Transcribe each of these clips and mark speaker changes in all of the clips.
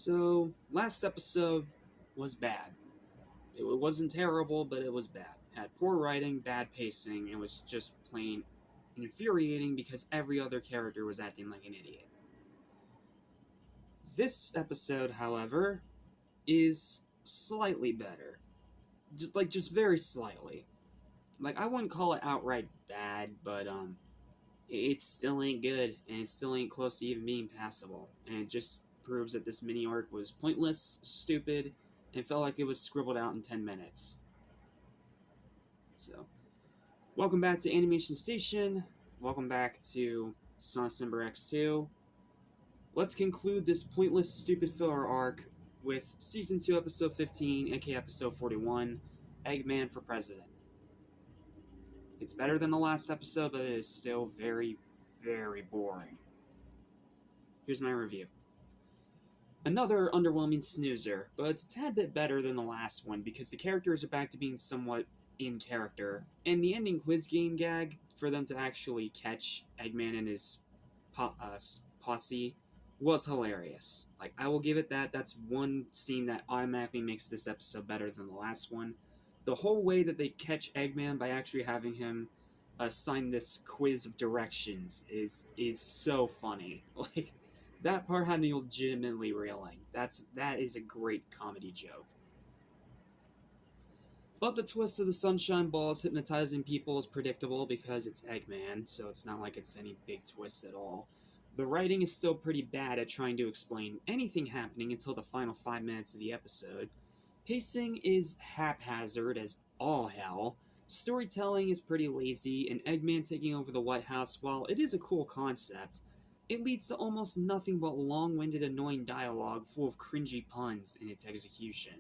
Speaker 1: So, last episode was bad. It wasn't terrible, but it was bad. Had poor writing, bad pacing, and was just plain infuriating because every other character was acting like an idiot. This episode, however, is slightly better. Just very slightly. I wouldn't call it outright bad, but, it still ain't good, and it still ain't close to even being passable. And it just proves that this mini arc was pointless, stupid, and felt like it was scribbled out in 10 minutes. So, welcome back to Animation Station. Welcome back to SoniCemberX2. Let's conclude this pointless, stupid filler arc with Season 2, Episode 15, aka Episode 41, Eggman for President. It's better than the last episode, but it is still very, very boring. Here's my review. Another underwhelming snoozer, but it's a tad bit better than the last one because the characters are back to being somewhat in character, and the ending quiz game gag for them to actually catch Eggman and his posse was hilarious. I will give it that. That's one scene that automatically makes this episode better than the last one. The whole way that they catch Eggman by actually having him sign this quiz of directions is so funny. That part had me legitimately reeling. That is a great comedy joke. But the twist of the sunshine balls hypnotizing people is predictable because it's Eggman, so it's not like it's any big twist at all. The writing is still pretty bad at trying to explain anything happening until the final 5 minutes of the episode. Pacing is haphazard as all hell. Storytelling is pretty lazy, and Eggman taking over the White House, while it is a cool concept, it leads to almost nothing but long-winded, annoying dialogue full of cringy puns in its execution.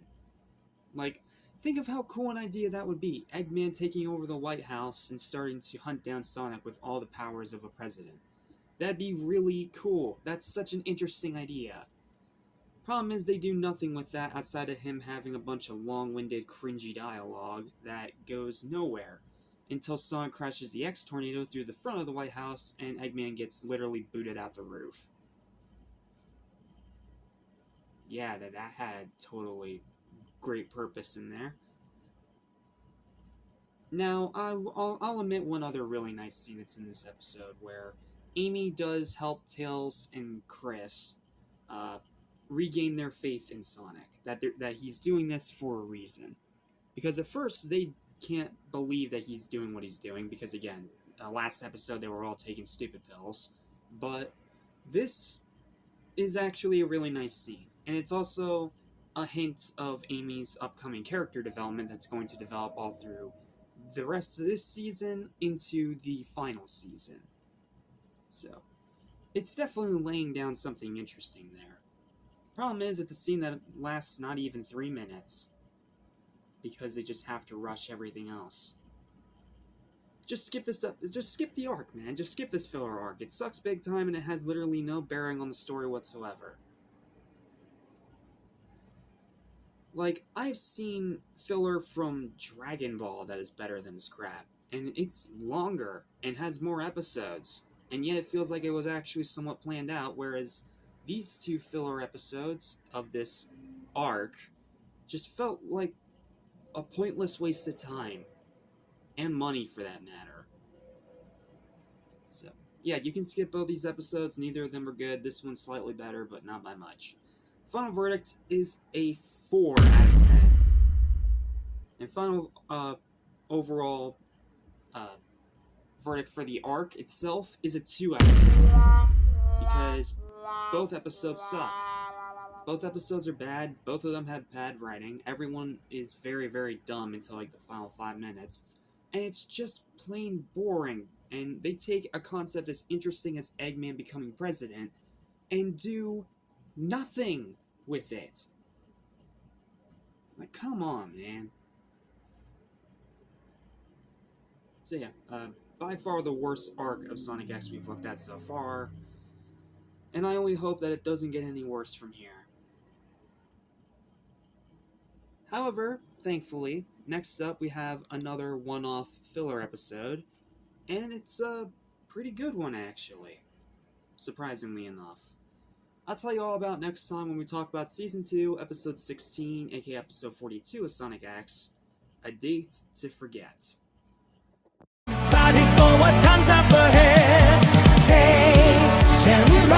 Speaker 1: Think of how cool an idea that would be, Eggman taking over the White House and starting to hunt down Sonic with all the powers of a president. That'd be really cool. That's such an interesting idea. Problem is, they do nothing with that outside of him having a bunch of long-winded, cringy dialogue that goes nowhere, until Sonic crashes the X-Tornado through the front of the White House and Eggman gets literally booted out the roof. Yeah, that had totally great purpose in there. Now, I'll admit one other really nice scene that's in this episode, where Amy does help Tails and Chris regain their faith in Sonic, that he's doing this for a reason. Because at first, they can't believe that he's doing what he's doing, because again, last episode they were all taking stupid pills, but this is actually a really nice scene, and it's also a hint of Amy's upcoming character development that's going to develop all through the rest of this season into the final season. So, it's definitely laying down something interesting there. Problem is, it's a scene that lasts not even 3 minutes, because they just have to rush everything else. Just skip this up. Just skip the arc, man. Just skip this filler arc. It sucks big time, and it has literally no bearing on the story whatsoever. I've seen filler from Dragon Ball that is better than this crap, and it's longer and has more episodes, and yet it feels like it was actually somewhat planned out, whereas these two filler episodes of this arc just felt like a pointless waste of time. And money, for that matter. So, yeah, you can skip both these episodes. Neither of them are good. This one's slightly better, but not by much. Final verdict is a 4 out of 10. And final overall verdict for the arc itself is a 2 out of 10. Because both episodes suck. Both episodes are bad. Both of them have bad writing. Everyone is very, very dumb until the final 5 minutes. And it's just plain boring. And they take a concept as interesting as Eggman becoming president and do nothing with it. Come on, man. So yeah, by far the worst arc of Sonic X we've looked at so far. And I only hope that it doesn't get any worse from here. However, thankfully, next up we have another one-off filler episode, and it's a pretty good one actually, surprisingly enough. I'll tell you all about next time when we talk about Season 2, Episode 16, aka Episode 42 of Sonic X, A Date to Forget.
Speaker 2: Excited for what comes up ahead. Patience,